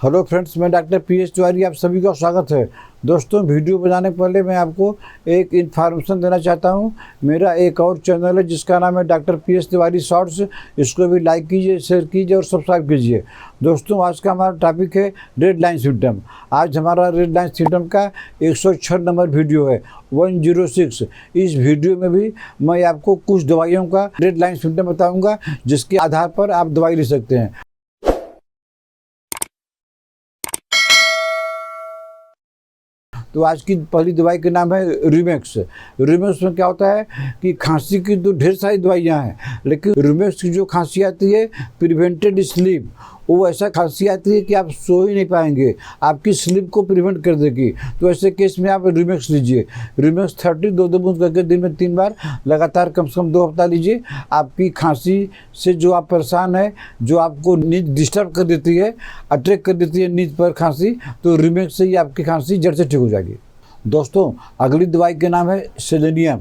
Hello friends, मैं doctor PS. Tiwari, आप सभी का स्वागत है। दोस्तों, वीडियो बनाने के पहले मैं आपको एक इन्फॉर्मेशन देना चाहता हूं। मेरा एक और चैनल है जिसका नाम है डॉक्टर पी.एस. तिवारी शॉर्ट्स। इसको भी लाइक कीजिए, शेयर कीजिए और सब्सक्राइब कीजिए। दोस्तों, आज का हमारा टॉपिक है रेड लाइन सिम्टम। आज हमारा रेड लाइन सिम्टम का 106 नंबर वीडियो है, 106। इस वीडियो में भी मैं आपको कुछ दवाइयों का रेड लाइन सिम्टम बताऊँगा जिसके आधार पर आप दवाई ले सकते हैं। तो आज की पहली दवाई का नाम है रिमेक्स। रिमेक्स में क्या होता है कि खांसी की तो ढेर सारी दवाइयाँ हैं, लेकिन रिमेक्स की जो खांसी आती है प्रिवेंटेड स्लीप, वो ऐसा खांसी आती है कि आप सो ही नहीं पाएंगे, आपकी स्लीप को प्रिवेंट कर देगी। तो ऐसे केस में आप रिमेक्स लीजिए। रिमेक्स 30 दो बूंद करके दिन में 3 बार लगातार कम से कम 2 हफ्ता लीजिए। आपकी खांसी से जो आप परेशान है, जो आपको नींद डिस्टर्ब कर देती है, अटैक कर देती है नींद पर खांसी, तो रिमेक्स से ही आपकी खांसी जड़ से ठीक हो जाएगी। दोस्तों, अगली दवाई का नाम है सेलेनियम।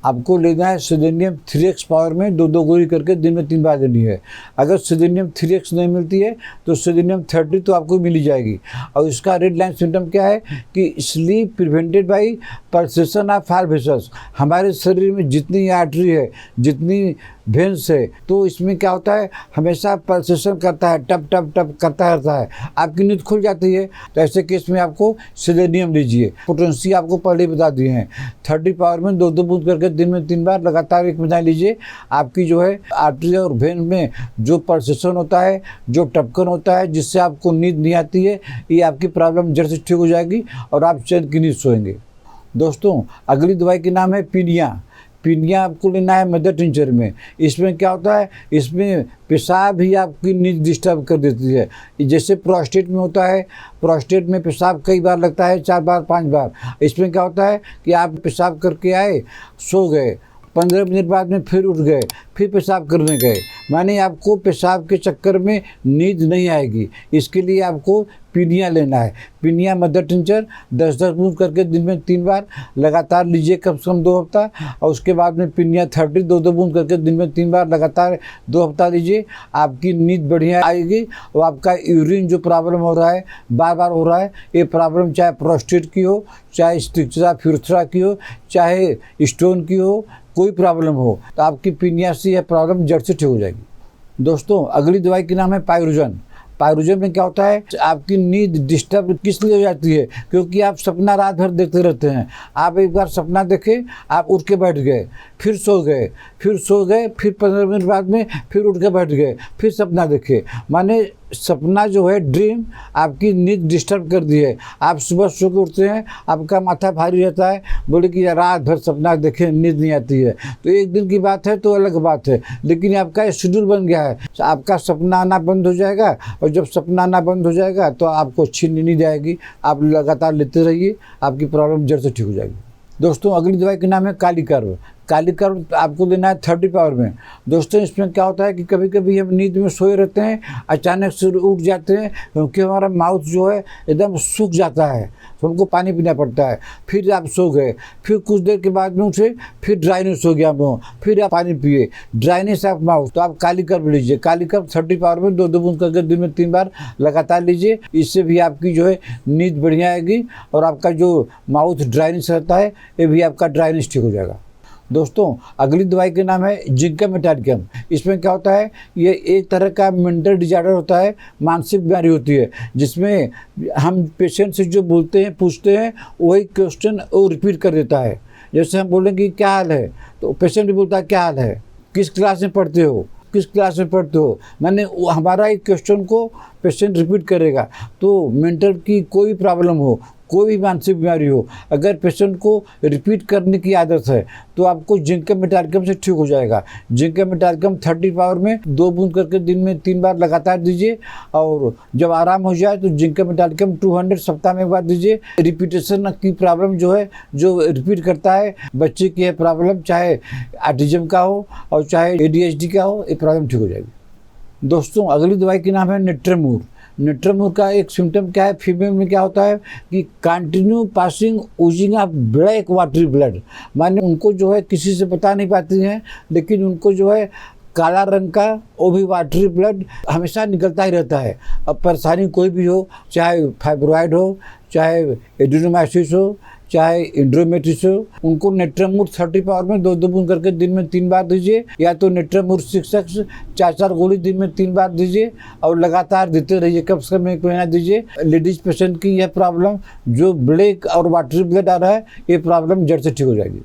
आपको लेना है सेलेनियम 3x पावर में 2 गोली करके दिन में 3 बार देनी है। अगर सेलेनियम 3x नहीं मिलती है तो सेलेनियम 30 तो आपको मिल ही जाएगी। और इसका रेड लाइन सिम्टम क्या है कि sleep prevented by percussion of fire vessels. हमारे शरीर में जितनी आर्टरी है, जितनी वेंस है, तो इसमें क्या होता है, हमेशा पल्सेशन करता है, टप टप टप करता रहता है, आपकी नींद खुल जाती है। तो ऐसे केस में आपको सेलेनियम लीजिए। पोटेंसी आपको पहले बता दिए हैं, 30 पावर में 2 बूंद करके दिन में 3 बार लगातार 1 महीना लीजिए। आपकी जो है आर्टरी और वेन में जो पल्सेशन होता है, जो टपकन होता है, जिससे आपको नींद नहीं आती है, ये आपकी प्रॉब्लम जड़ से ठीक हो जाएगी और आप चैन की नींद सोएंगे। दोस्तों, अगली दवाई के नाम है पीनिया। पीनिया आपको लेना है मदर टिंचर में। इसमें क्या होता है, इसमें पेशाब ही आपकी नींद डिस्टर्ब कर देती है। जैसे प्रोस्टेट में होता है, प्रोस्टेट में पेशाब कई बार लगता है, 4 बार 5 बार। इसमें क्या होता है कि आप पेशाब करके आए, सो गए, 15 मिनट बाद में फिर उठ गए, फिर पेशाब करने गए, माने आपको पेशाब के चक्कर में नींद नहीं आएगी। इसके लिए आपको पीनिया लेना है। पीनिया मदर टिंचर 10-10 बूंद करके दिन में 3 बार लगातार लीजिए, कम से कम 2 हफ्ता। और उसके बाद में पीनिया 30 2 बूंद करके दिन में 3 बार लगातार 2 हफ्ता लीजिए। आपकी नींद बढ़िया आएगी और आपका यूरिन जो प्रॉब्लम हो रहा है, बार बार हो रहा है, ये प्रॉब्लम चाहे प्रोस्टेट की हो, चाहे स्ट्रिक्चरा फ्यूरथ्रा की हो, चाहे स्टोन की हो, कोई प्रॉब्लम हो, तो आपकी पीनिया से यह प्रॉब्लम जड़ से ठीक हो जाएगी। दोस्तों, अगली दवाई का नाम है पायरुजन। पायरुजन में क्या होता है, आपकी नींद डिस्टर्ब किस लिए हो जाती है, क्योंकि आप सपना रात भर देखते रहते हैं। आप एक बार सपना देखे, आप उठ के बैठ गए, फिर सो गए, फिर सो गए, फिर 15 मिनट बाद में फिर उठ के बैठ गए, फिर सपना देखे, माने सपना जो है, ड्रीम, आपकी नींद डिस्टर्ब कर दी है। आप सुबह सो के उठते हैं, आपका माथा भारी रहता है, बोले कि रात भर सपना देखे, नींद नहीं आती है। तो एक दिन की बात है तो अलग बात है, लेकिन आपका शेड्यूल बन गया है, आपका सपना आना बंद हो जाएगा। और जब सपना आना बंद हो जाएगा तो आपको अच्छी नींद आएगी। आप लगातार लेते रहिए, आपकी प्रॉब्लम जड़ से ठीक हो जाएगी। दोस्तों, अगली दवाई का नाम है कालीकर्व। कालीकर्व आपको लेना है 30 पावर में। दोस्तों, इसमें क्या होता है कि कभी कभी हम नींद में सोए रहते हैं, अचानक से उठ जाते हैं, क्योंकि हमारा माउथ जो है एकदम सूख जाता है, तो हमको पानी पीना पड़ता है। फिर आप सो गए, फिर कुछ देर के बाद में उठे, फिर ड्राइनेस हो गया मुँह, फिर आप पानी पिए, ड्राइनेस ऑफ माउथ, तो आप कालीकर्व लीजिए। कालीकर्व 30 पावर में 2 बूंद करके दिन में 3 बार लगातार लीजिए। इससे भी आपकी जो है नींद बढ़िया आएगी और आपका जो माउथ ड्राइनेस रहता है, ये भी आपका ड्राइनेस ठीक हो जाएगा। दोस्तों, अगली दवाई का नाम है जिंकम मेटालिकम। इसमें क्या होता है, ये एक तरह का मेंटल डिजार्डर होता है, मानसिक बीमारी होती है, जिसमें हम पेशेंट से जो बोलते हैं, पूछते हैं, वही क्वेश्चन वो रिपीट कर देता है। जैसे हम बोलेंगे क्या हाल है, तो पेशेंट भी बोलता है क्या हाल है, किस क्लास में पढ़ते हो, किस क्लास में पढ़ते हो, मैंने हमारा एक क्वेश्चन को पेशेंट रिपीट करेगा। तो मेंटल की कोई प्रॉब्लम हो, कोई भी मानसिक बीमारी हो, अगर पेशेंट को रिपीट करने की आदत है तो आपको जिंकम मेटालिकम से ठीक हो जाएगा। जिंकम मेटालिकम 30 पावर में 2 बूंद करके दिन में 3 बार लगातार दीजिए। और जब आराम हो जाए तो जिंकम मेटालिकम 200 सप्ताह में एक बार दीजिए। रिपीटेशन की प्रॉब्लम जो है, जो रिपीट करता है, बच्चे की है प्रॉब्लम, चाहे ऑटिज्म का हो और चाहे ADHD का हो, ये प्रॉब्लम ठीक हो जाएगी। दोस्तों, अगली दवाई का नाम है नेट्रेमूर। नेट्रेमूर का एक सिम्टम क्या है, फीमेल में क्या होता है कि continue passing Ojing of black watery blood, माने उनको जो है किसी से बता नहीं पाती हैं, लेकिन उनको जो है काला रंग का, वो भी वाटरी ब्लड हमेशा निकलता ही रहता है। अब परेशानी कोई भी हो, चाहे फाइब्रॉइड हो, चाहे एडिनोमाइसिस हो, चाहे इंड्रोमेट्रिस हो, उनको नेट्रामूर 30 पावर में 2-2 बूंद करके दिन में 3 बार दीजिए, या तो नेट्रामूर 6x 4-4 गोली दिन में 3 बार दीजिए और लगातार देते रहिए, कम से कम 1 महीना दीजिए। लेडीज पेशेंट की यह प्रॉब्लम जो ब्लैक और वाटरी ब्लड आ रहा है, ये प्रॉब्लम जड़ से ठीक हो जाएगी।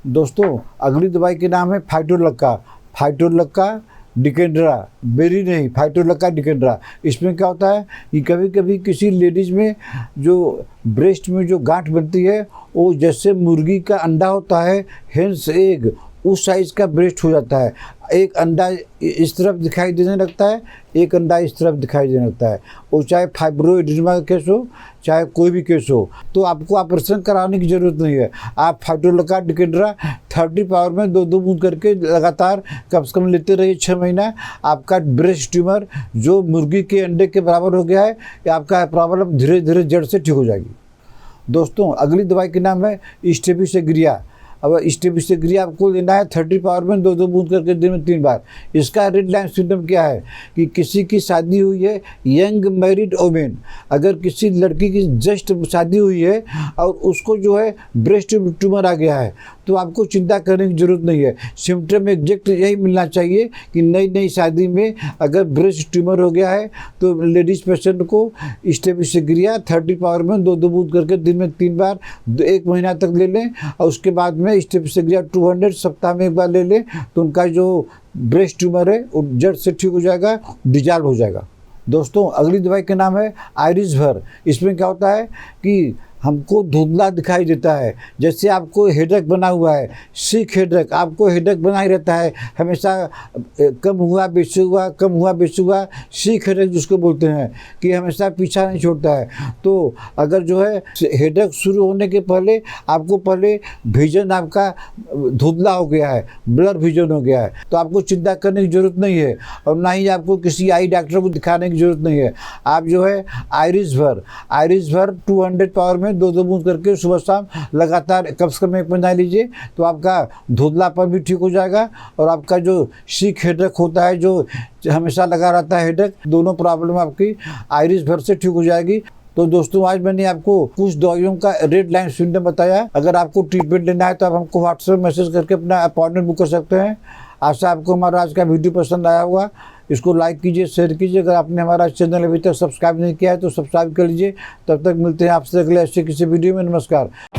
दोस्तों, अगली दवाई के नाम है फाइटोलक्का। फाइटोलक्का डिकेंड्रा, बेरी नहीं, फाइटोलक्का डिकेंड्रा। इसमें क्या होता है कि कभी कभी किसी लेडीज में जो ब्रेस्ट में जो गांठ बनती है, वो जैसे मुर्गी का अंडा होता है, हेंस एग, उस साइज़ का ब्रेस्ट हो जाता है। एक अंडा इस तरफ दिखाई देने लगता है, एक अंडा इस तरफ दिखाई देने लगता है। वो चाहे फाइब्रोइडिज्मा का केस हो, चाहे कोई भी केस हो, तो आपको ऑपरेशन कराने की ज़रूरत नहीं है। आप फाइटोलक्का डिकेंड्रा 30 पावर में 2-2 बूंद करके लगातार कम से कम लेते रहिए 6 महीना। आपका ब्रेस्ट ट्यूमर जो मुर्गी के अंडे के बराबर हो गया है, आपका प्रॉब्लम धीरे धीरे जड़ से ठीक हो जाएगी। दोस्तों, अगली दवाई के नाम है स्टेबिसेग्रिया। अब स्टेबिसेग्रिया आपको लेना है 30 पावर में 2-2 बूंद करके दिन में 3 बार। इसका रेड लाइन सिम्टम क्या है कि किसी की शादी हुई है, यंग मैरिड वोमेन, अगर किसी लड़की की जस्ट शादी हुई है और उसको जो है ब्रेस्ट ट्यूमर आ गया है, तो आपको चिंता करने की ज़रूरत नहीं है। सिम्टम एग्जैक्ट यही मिलना चाहिए कि नई शादी में अगर ब्रेस्ट ट्यूमर हो गया है, तो लेडीज़ पेशेंट को स्टेबिसेग्रिया 30 पावर में 2-2 बूंद करके दिन में 3 बार 1 महीना तक ले लें, और उसके बाद में स्टेबिसेग्रिया 200 सप्ताह में 1 बार ले लें, तो उनका जो ब्रेस्ट ट्यूमर है वो जड़ से ठीक हो जाएगा, डिजॉल्व हो जाएगा। दोस्तों, अगली दवाई का नाम है आयरिस भर। इसमें क्या होता है कि हमको धुंधला दिखाई देता है, जैसे आपको हेडेक बना हुआ है, सिक हेडेक, आपको हेडेक बना ही रहता है हमेशा, कम हुआ बेसी हुआ, कम हुआ बेसी हुआ, सिक हेडेक जिसको बोलते हैं, कि हमेशा पीछा नहीं छोड़ता है। तो अगर जो है हेडेक शुरू होने के पहले आपको पहले विजन आपका धुंधला हो गया है, ब्लर विजन हो गया है, तो आपको चिंता करने की ज़रूरत नहीं है, और ना ही आपको किसी आई डॉक्टर को दिखाने की ज़रूरत नहीं है। आप जो है आयरिस भर 200 पावर में 2-2 बूंद करके सुबह शाम लगातार कम से कम 1 महीना लीजिए, तो आपका धुंधलापन भी ठीक हो जाएगा, और आपका जो सिक हेडेक होता है, जो हमेशा लगा रहता है हेडेक, दोनों प्रॉब्लम आपकी आयरिस भर से ठीक हो जाएगी। तो दोस्तों, आज मैंने आपको कुछ दवाइयों का रेड लाइन सिम्टम बताया। अगर आपको ट्रीटमेंट लेना है तो आप हमको व्हाट्सएप मैसेज करके अपना अपॉइंटमेंट बुक कर सकते हैं। आशा आपको हमारा आज का वीडियो पसंद आया होगा। इसको लाइक कीजिए, शेयर कीजिए। अगर आपने हमारा चैनल अभी तक सब्सक्राइब नहीं किया है तो सब्सक्राइब कर लीजिए। तब तक मिलते हैं आपसे अगले ऐसे किसी वीडियो में। नमस्कार।